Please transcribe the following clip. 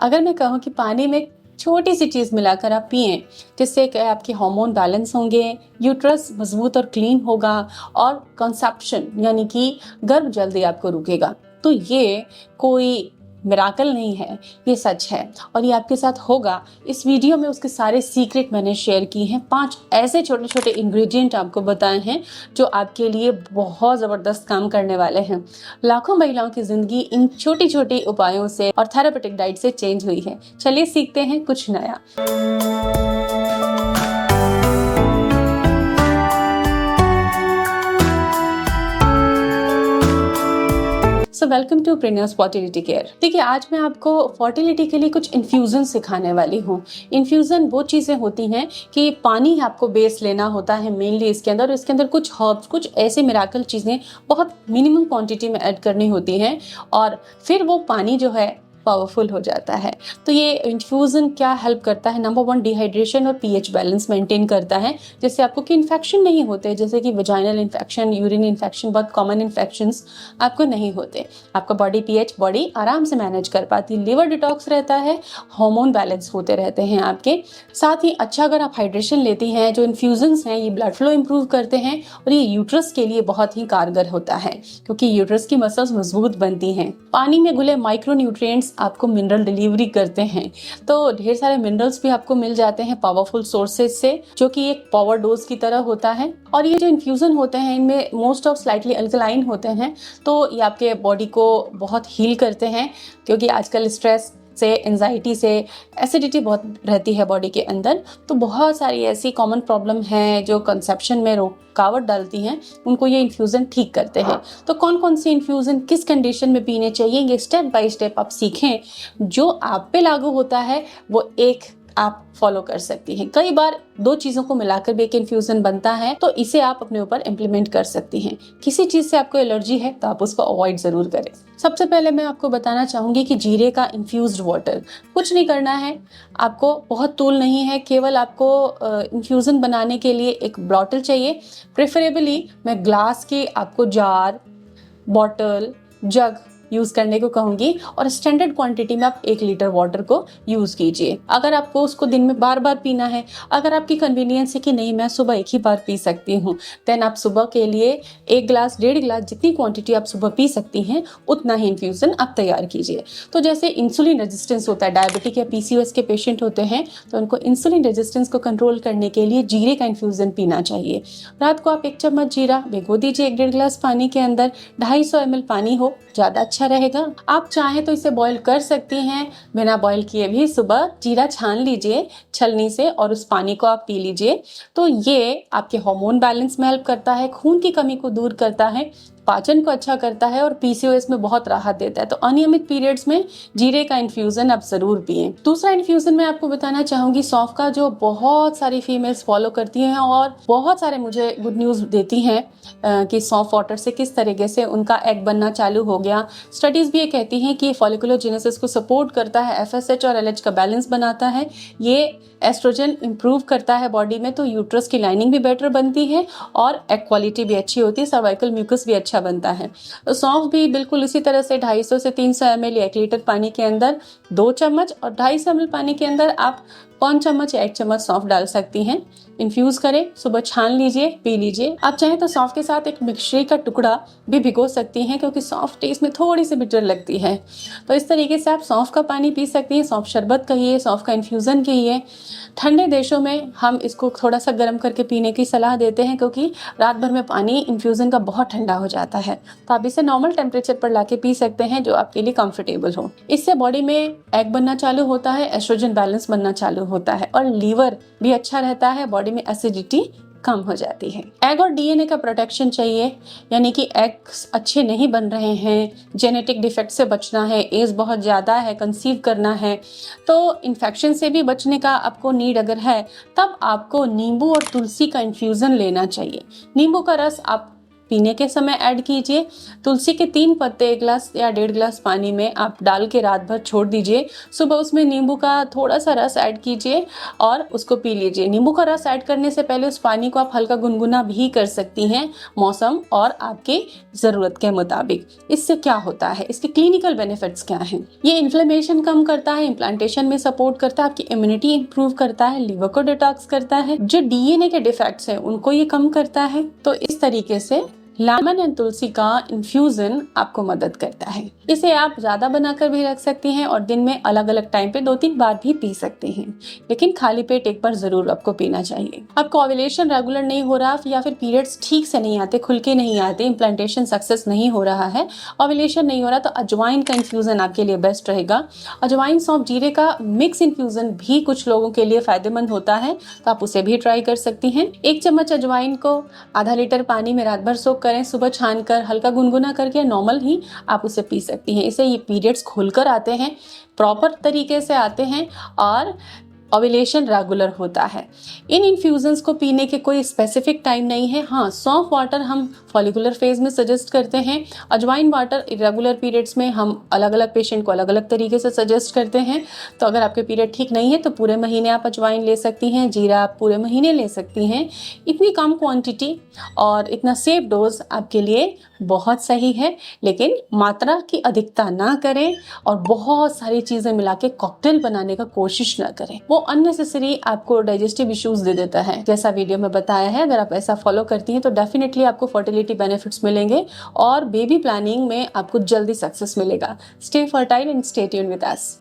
अगर मैं कहूँ कि पानी में छोटी सी चीज़ मिलाकर आप पिएं, जिससे कि आपके हार्मोन बैलेंस होंगे, यूट्रस मजबूत और क्लीन होगा और कंसेप्शन यानी कि गर्भ जल्दी आपको रुकेगा। तो ये कोई मिराकल नहीं है, ये सच है और ये आपके साथ होगा। इस वीडियो में उसके सारे सीक्रेट मैंने शेयर किए हैं। 5 ऐसे छोटे छोटे इंग्रेडिएंट आपको बताए हैं जो आपके लिए बहुत ज़बरदस्त काम करने वाले हैं। लाखों महिलाओं की ज़िंदगी इन छोटी छोटी उपायों से और थेरेपेटिक डाइट से चेंज हुई है। चलिए सीखते हैं कुछ नया। So welcome to Preneurs Fertility Care. देखिए, आज मैं आपको फर्टिलिटी के लिए कुछ इन्फ्यूजन सिखाने वाली हूँ। इन्फ्यूजन वो चीज़ें होती हैं कि पानी आपको बेस लेना होता है मेनली इसके अंदर, और इसके अंदर कुछ हर्ब्स, कुछ ऐसे मिराकल चीज़ें बहुत मिनिमम क्वांटिटी में ऐड करनी होती हैं और फिर वो पानी जो है पावरफुल हो जाता है। तो ये इन्फ्यूजन क्या हेल्प करता है? नंबर 1, डिहाइड्रेशन और पीएच बैलेंस मेंटेन करता है, जिससे आपको कि इन्फेक्शन नहीं होते, जैसे कि वजाइनल इन्फेक्शन, यूरिन इन्फेक्शन, बहुत कॉमन इन्फेक्शंस आपको नहीं होते। आपका बॉडी पीएच बॉडी आराम से मैनेज कर पाती है, लिवर डिटॉक्स रहता है, हार्मोन बैलेंस होते रहते हैं आपके। साथ ही अच्छा अगर आप हाइड्रेशन लेती हैं, जो इन्फ्यूजन्स हैं ये ब्लड फ्लो इंप्रूव करते हैं और ये यूट्रस के लिए बहुत ही कारगर होता है, क्योंकि यूट्रस की मसल्स मजबूत बनती हैं। पानी में घुले माइक्रो न्यूट्रिएंट्स आपको मिनरल डिलीवरी करते हैं, तो ढेर सारे मिनरल्स भी आपको मिल जाते हैं पावरफुल सोर्सेज से, जो कि एक पावर डोज की तरह होता है। और ये जो इन्फ्यूजन होते हैं इनमें मोस्ट ऑफ स्लाइटली अल्कलाइन होते हैं, तो ये आपके बॉडी को बहुत हील करते हैं, क्योंकि आजकल स्ट्रेस से, एंजाइटी से, एसिडिटी बहुत रहती है बॉडी के अंदर। तो बहुत सारी ऐसी कॉमन प्रॉब्लम हैं जो कंसेप्शन में रुकावट डालती हैं, उनको ये इन्फ्यूज़न ठीक करते हैं। तो कौन कौन सी इन्फ्यूज़न किस कंडीशन में पीने चाहिए, ये स्टेप बाय स्टेप आप सीखें। जो आप पे लागू होता है वो एक आप फॉलो कर सकती हैं। कई बार 2 चीज़ों को मिलाकर भी एक इन्फ्यूजन बनता है, तो इसे आप अपने ऊपर इम्प्लीमेंट कर सकती हैं। किसी चीज़ से आपको एलर्जी है तो आप उसको अवॉइड ज़रूर करें। सबसे पहले मैं आपको बताना चाहूँगी कि जीरे का इन्फ्यूज्ड वाटर, कुछ नहीं करना है आपको, बहुत तूल नहीं है, केवल आपको इन्फ्यूजन बनाने के लिए एक बॉटल चाहिए। प्रेफरेबली मैं ग्लास की आपको जार, बॉटल, जग यूज़ करने को कहूँगी, और स्टैंडर्ड क्वांटिटी में आप 1 लीटर वाटर को यूज़ कीजिए। अगर आपको उसको दिन में बार बार पीना है, अगर आपकी कन्वीनियंस है कि नहीं मैं सुबह 1 ही बार पी सकती हूँ, देन आप सुबह के लिए 1 गिलास, 1.5 गिलास, जितनी क्वांटिटी आप सुबह पी सकती हैं उतना ही इन्फ्यूज़न आप तैयार कीजिए। तो जैसे इंसुलिन रेजिस्टेंस होता है, डायबिटिक या पीसीओएस के पेशेंट होते हैं, तो उनको इंसुलिन रेजिस्टेंस को कंट्रोल करने के लिए जीरे का इन्फ्यूज़न पीना चाहिए। रात को आप 1 चम्मच जीरा भिगो दीजिए 1 डेढ़ गिलास पानी के अंदर, 250 ml पानी हो ज़्यादा अच्छा रहेगा। आप चाहें तो इसे बॉईल कर सकती हैं, बिना बॉईल किए भी सुबह जीरा छान लीजिए छलनी से और उस पानी को आप पी लीजिए। तो ये आपके हार्मोन बैलेंस में हेल्प करता है, खून की कमी को दूर करता है, पाचन को अच्छा करता है और पीसीओएस में बहुत राहत देता है। तो अनियमित पीरियड्स में जीरे का इन्फ्यूजन आप जरूर पिएं। दूसरा इन्फ्यूजन मैं आपको बताना चाहूंगी सौंफ का, जो बहुत सारी फीमेल्स फॉलो करती हैं और बहुत सारे मुझे गुड न्यूज़ देती हैं कि सौंफ वाटर से किस तरीके से उनका एग बनना चालू हो गया। स्टडीज भी ये कहती हैं कि फॉलिकुलोजेनेसिस को सपोर्ट करता है, एफएसएच और एलएच का बैलेंस बनाता है, ये एस्ट्रोजन इंप्रूव करता है बॉडी में, तो यूट्रस की लाइनिंग भी बेटर बनती है और एग क्वालिटी भी अच्छी होती है, सर्वाइकल म्यूकस भी अच्छा बनता है। तो सौंफ भी बिल्कुल इसी तरह से 250 से 300 ml 1 लीटर पानी के अंदर 2 चम्मच और 250 ml पानी के अंदर आप 5 चम्मच या 1 चम्मच सौंफ डाल सकती हैं। इन्फ्यूज़ करें, सुबह छान लीजिए, पी लीजिए। आप चाहें तो सौंफ के साथ एक मिश्री का टुकड़ा भी भिगो सकती हैं, क्योंकि सौंफ टेस्ट में थोड़ी सी बिटर लगती है। तो इस तरीके से आप सौंफ का पानी पी सकती हैं। सौंफ शरबत कहिए, सौंफ का इन्फ्यूज़न कहिए। ठंडे देशों में हम इसको थोड़ा सा गर्म करके पीने की सलाह देते हैं, क्योंकि रात भर में पानी इन्फ्यूज़न का बहुत ठंडा हो जाता है। तो आप इसे नॉर्मल टेम्परेचर पर लाके पी सकते हैं, जो आपके लिए कंफर्टेबल हो। इससे बॉडी में एग बनना चालू होता है, एस्ट्रोजन बैलेंस बनना चालू होता है और लीवर भी अच्छा रहता है, बॉडी में एसिडिटी कम हो जाती है। एग और डीएनए का प्रोटेक्शन चाहिए, यानी कि एग्स अच्छे नहीं बन रहे हैं, जेनेटिक डिफेक्ट से बचना है, एज बहुत ज़्यादा है, कंसीव करना है, तो इन्फेक्शन से भी बचने का आपको नीड अगर है, तब आपको नींबू और तुलसी का इन्फ्यूज़न लेना चाहिए। नींबू का रस आप पीने के समय ऐड कीजिए। तुलसी के 3 पत्ते 1 गिलास या 1.5 गिलास पानी में आप डाल के रात भर छोड़ दीजिए। सुबह उसमें नींबू का थोड़ा सा रस ऐड कीजिए और उसको पी लीजिए। नींबू का रस ऐड करने से पहले उस पानी को आप हल्का गुनगुना भी कर सकती हैं, मौसम और आपके ज़रूरत के मुताबिक। इससे क्या होता है, इसके क्लिनिकल बेनिफिट्स क्या हैं? ये इन्फ्लेमेशन कम करता है, इम्प्लांटेशन में सपोर्ट करता है, आपकी इम्यूनिटी इंप्रूव करता है, लिवर को डिटॉक्स करता है, जो डीएनए के डिफेक्ट्स हैं उनको ये कम करता है। तो इस तरीके से लेमन एंड तुलसी का इन्फ्यूजन आपको मदद करता है। इसे आप ज्यादा बनाकर भी रख सकती हैं और दिन में अलग अलग टाइम पे 2-3 बार भी पी सकते हैं, लेकिन खाली पेट एक बार जरूर आपको पीना चाहिए। आपको ओव्यूलेशन रेगुलर नहीं हो रहा या फिर पीरियड्स ठीक से नहीं आते, खुल के नहीं आते, इम्प्लांटेशन सक्सेस नहीं हो रहा है, ओव्यूलेशन नहीं हो रहा, तो अजवाइन का इन्फ्यूजन आपके लिए बेस्ट रहेगा। अजवाइन सौंफ जीरे का मिक्स इन्फ्यूजन भी कुछ लोगों के लिए फायदेमंद होता है, तो आप उसे भी ट्राई कर सकती हैं। 1 चम्मच अजवाइन को आधा लीटर पानी में रात भर सोख करें, सुबह छान कर हल्का गुनगुना करके नॉर्मल ही आप उसे पी सकती हैं। इससे ये पीरियड्स खुलकर आते हैं, प्रॉपर तरीके से आते हैं और ओव्यूलेशन रेगुलर होता है। इन इन्फ्यूजन्स को पीने के कोई स्पेसिफिक टाइम नहीं है। हाँ, सौंफ वाटर हम फॉलिकुलर फेज में सजेस्ट करते हैं। अजवाइन वाटर इरेगुलर पीरियड्स में हम अलग अलग पेशेंट को अलग अलग तरीके से सजेस्ट करते हैं। तो अगर आपके पीरियड ठीक नहीं है तो पूरे महीने आप अजवाइन ले सकती हैं, जीरा आप पूरे महीने ले सकती हैं। इतनी कम क्वांटिटी और इतना सेफ डोज आपके लिए बहुत सही है, लेकिन मात्रा की अधिकता ना करें और बहुत सारी चीज़ें मिला के कॉकटेल बनाने का कोशिश ना करें, वो अननेसेसरी आपको डाइजेस्टिव इश्यूज दे देता है। जैसा वीडियो में बताया है, अगर आप ऐसा फॉलो करती हैं तो डेफिनेटली आपको फर्टिलिटी बेनिफिट्स मिलेंगे और बेबी प्लानिंग में आपको जल्दी सक्सेस मिलेगा। Stay fertile and stay tuned with us.